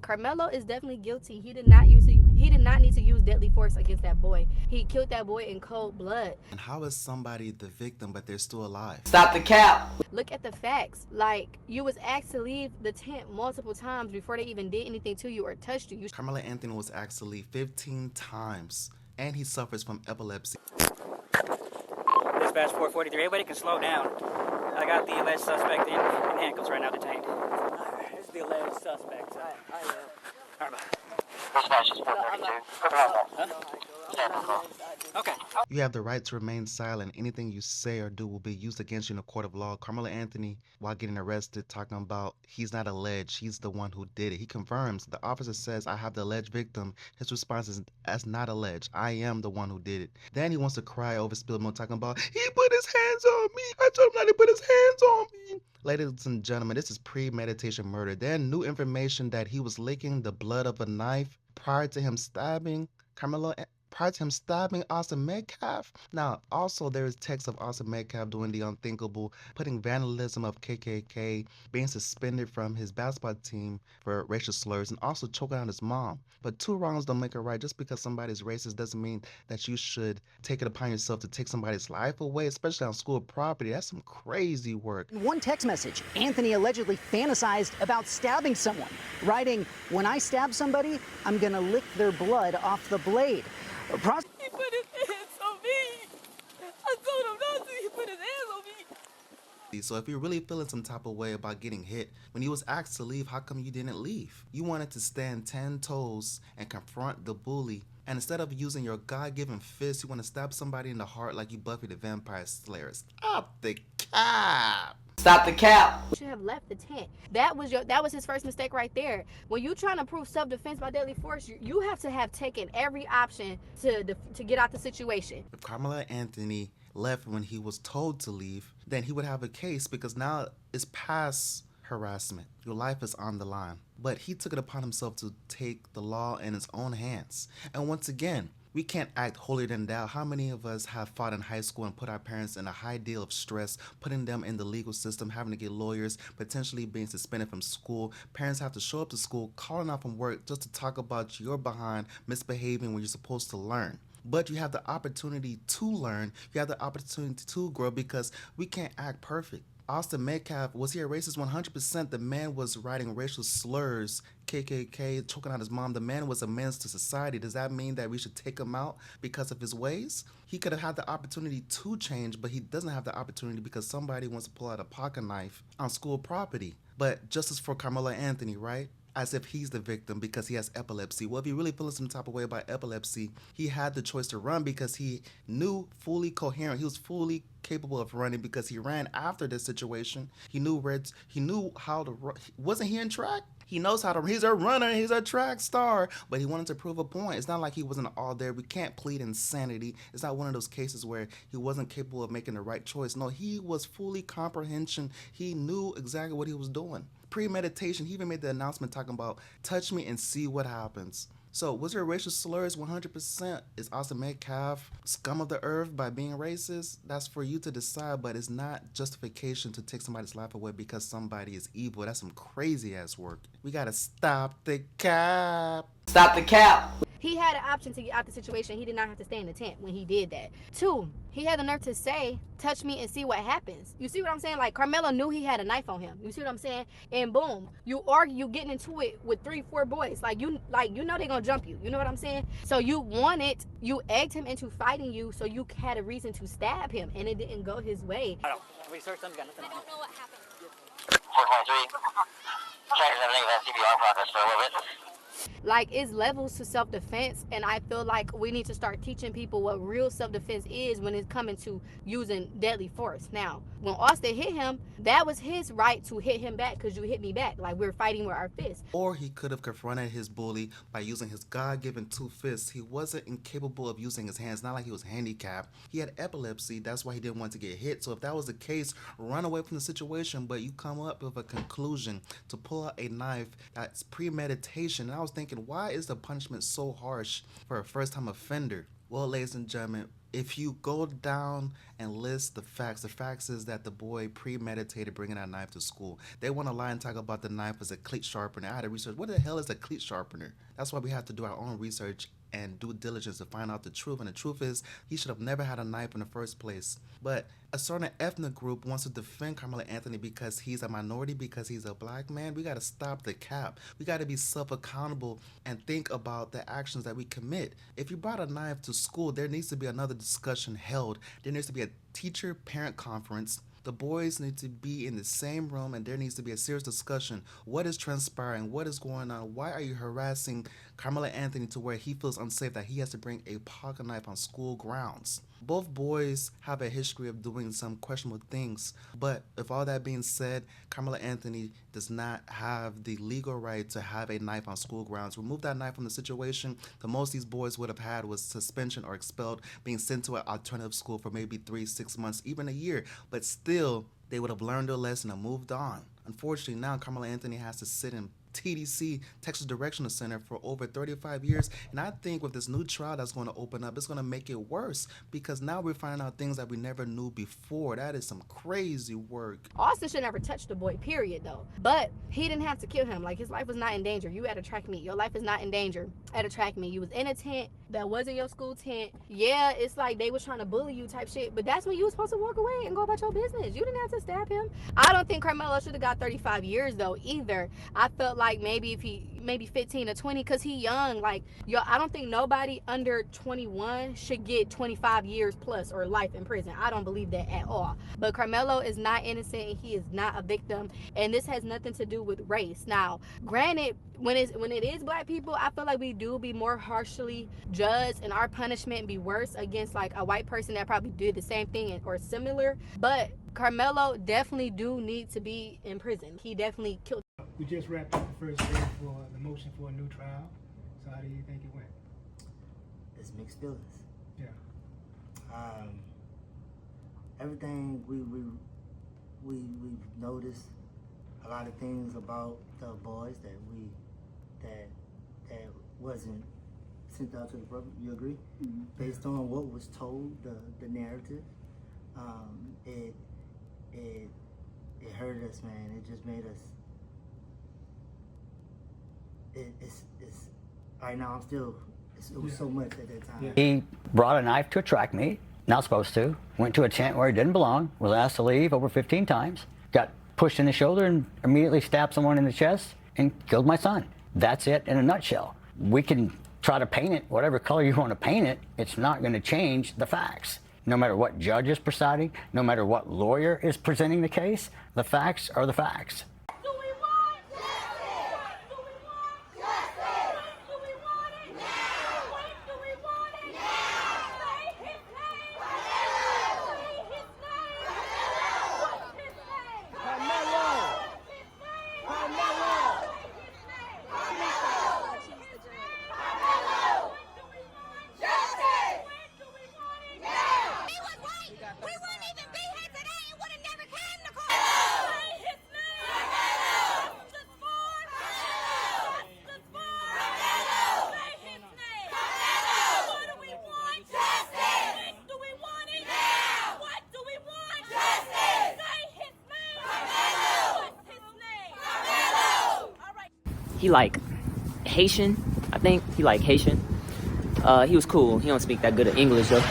Karmelo is definitely guilty. He did not need to use deadly force against that boy. He killed that boy in cold blood. And how is somebody the victim but they're still alive? Stop the cap. Look at the facts. Like, you was asked to leave the tent multiple times before they even did anything to you or touched you. Karmelo Anthony was asked to leave 15 times, and he suffers from epilepsy. Dispatch 443, everybody can slow down. I got the alleged suspect in handcuffs right now, detained. This is the alleged suspect. I am. All right, Dispatch is 432. okay. You have the right to remain silent. Anything you say or do will be used against you in a court of law. Karmelo Anthony, while getting arrested, talking about he's not alleged, he's the one who did it. He confirms. The officer says, I have the alleged victim. His response is, as not alleged. I am the one who did it. Then he wants to cry over spilled milk, talking about, he put his hands on me. I told him not to put his hands on me. Ladies and gentlemen, this is premeditation murder. There's new information that he was licking the blood of a knife prior to him stabbing Austin Metcalf. Now, also there is text of Austin Metcalf doing the unthinkable, putting vandalism of KKK, being suspended from his basketball team for racial slurs, and also choking out his mom. But two wrongs don't make a right. Just because somebody's racist doesn't mean that you should take it upon yourself to take somebody's life away, especially on school property. That's some crazy work. In one text message, Anthony allegedly fantasized about stabbing someone, writing, when I stab somebody, I'm gonna lick their blood off the blade. He put his hands on me. I told him not to. He put his hands on me. So if you're really feeling some type of way about getting hit, when you was asked to leave, how come you didn't leave? You wanted to stand 10 toes and confront the bully. And instead of using your God-given fist, you want to stab somebody in the heart like you Buffy the Vampire Slayer. Stop the cap. Stop the cap. You should have left the tent. That was his first mistake right there. When you're trying to prove self-defense by deadly force, you have to have taken every option to get out the situation. If Karmelo Anthony left when he was told to leave, then he would have a case because now it's past harassment. Your life is on the line. But he took it upon himself to take the law in his own hands. And once again, we can't act holier than thou. How many of us have fought in high school and put our parents in a high deal of stress, putting them in the legal system, having to get lawyers, potentially being suspended from school? Parents have to show up to school, calling out from work just to talk about your behind misbehaving when you're supposed to learn. But you have the opportunity to learn. You have the opportunity to grow because we can't act perfect. Austin Metcalf, was he a racist? 100%. The man was writing racial slurs, KKK, choking out his mom. The man was a menace to society. Does that mean that we should take him out because of his ways? He could have had the opportunity to change, but he doesn't have the opportunity because somebody wants to pull out a pocket knife on school property. But justice for Karmelo Anthony, right? As if he's the victim because he has epilepsy. Well, if you're really feeling some type of way about epilepsy, he had the choice to run because he knew fully coherent. He was fully capable of running because he ran after this situation. He knew how to run. Wasn't he in track? He knows how to. He's a runner. He's a track star. But he wanted to prove a point. It's not like he wasn't all there. We can't plead insanity. It's not one of those cases where he wasn't capable of making the right choice. No, he was fully comprehension. He knew exactly what he was doing. Premeditation. He even made the announcement talking about touch me and see what happens. So was there racial slurs? 100%. Is Austin Metcalf scum of the earth by being racist? That's for you to decide, but it's not justification to take somebody's life away because somebody is evil. That's some crazy ass work. We gotta stop the cap. Stop the cap. He had an option to get out the situation. He did not have to stay in the tent when he did that. 2, he had the nerve to say, touch me and see what happens. You see what I'm saying? Like, Karmelo knew he had a knife on him. You see what I'm saying? And boom, you getting into it with 3-4 boys. Like you know they're gonna jump you. You know what I'm saying? So you egged him into fighting you, so you had a reason to stab him, and it didn't go his way. I don't. We searched them, got nothing. I don't know what happened. 423. Check everything about CPR progress for a little bit. Like, it's levels to self-defense, and I feel like we need to start teaching people what real self-defense is when it's coming to using deadly force. Now, when Austin hit him, that was his right to hit him back because you hit me back. Like, we're fighting with our fists. Or he could have confronted his bully by using his God-given 2 fists. He wasn't incapable of using his hands. Not like he was handicapped. He had epilepsy. That's why he didn't want to get hit. So if that was the case, run away from the situation. But you come up with a conclusion to pull out a knife. That's premeditation. And I was thinking, why is the punishment so harsh for a first-time offender? Well, ladies and gentlemen, If you go down and list the facts is that the boy premeditated bringing that knife to school. They want to lie and talk about the knife as a cleat sharpener. I had to research, what the hell is a cleat sharpener? That's why we have to do our own research and due diligence to find out the truth. And the truth is, he should have never had a knife in the first place. But a certain ethnic group wants to defend Karmelo Anthony because he's a minority, because he's a black man. We got to stop the cap. We got to be self-accountable and think about the actions that we commit. If you brought a knife to school, there needs to be another discussion held. There needs to be a teacher-parent conference. The boys need to be in the same room, and there needs to be a serious discussion. What is transpiring? What is going on? Why are you harassing Karmelo Anthony to where he feels unsafe that he has to bring a pocket knife on school grounds? Both boys have a history of doing some questionable things, but with all that being said, Karmelo Anthony does not have the legal right to have a knife on school grounds. Remove that knife from the situation, the most these boys would have had was suspension or expelled, being sent to an alternative school for maybe 3-6 months, even a year, but still, they would have learned their lesson and moved on. Unfortunately, now Karmelo Anthony has to sit in TDC, Texas Directional Center, for over 35 years. And I think with this new trial that's going to open up, it's going to make it worse because now we're finding out things that we never knew before. That is some crazy work. Austin should never touch the boy, period, though. But he didn't have to kill him. Like, his life was not in danger. You at a track meet. Your life is not in danger at a track meet. You was in a tent that wasn't your school tent. Yeah, it's like they was trying to bully you type shit, but that's when you was supposed to walk away and go about your business. You didn't have to stab him. I don't think Karmelo should have got 35 years, though, either. I felt like maybe if he, maybe 15 or 20, because he young. Like, yo, I don't think nobody under 21 should get 25 years plus or life in prison. I don't believe that at all. But Karmelo is not innocent, and he is not a victim, and this has nothing to do with race. Now, granted, when it is black people, I feel like we do be more harshly judged, and our punishment be worse against like a white person that probably did the same thing or similar. But Karmelo definitely do need to be in prison. He definitely killed. We just wrapped up the first day for the motion for a new trial. So how do you think it went? It's mixed feelings. Yeah. Everything we've noticed, a lot of things about the boys that wasn't sent out to the public. You agree? Mm-hmm. Based on what was told, the narrative, it hurt us, man. It just made us. It's right now. I'm still. It was so much at that time. Yeah. He brought a knife to a track meet, not supposed to, went to a tent where he didn't belong, was asked to leave over 15 times, got pushed in the shoulder and immediately stabbed someone in the chest and killed my son. That's it in a nutshell. We can try to paint it whatever color you want to paint it. It's not going to change the facts. No matter what judge is presiding, no matter what lawyer is presenting the case, the facts are the facts. He like Haitian, I think. He like Haitian. He was cool. He don't speak that good of English though.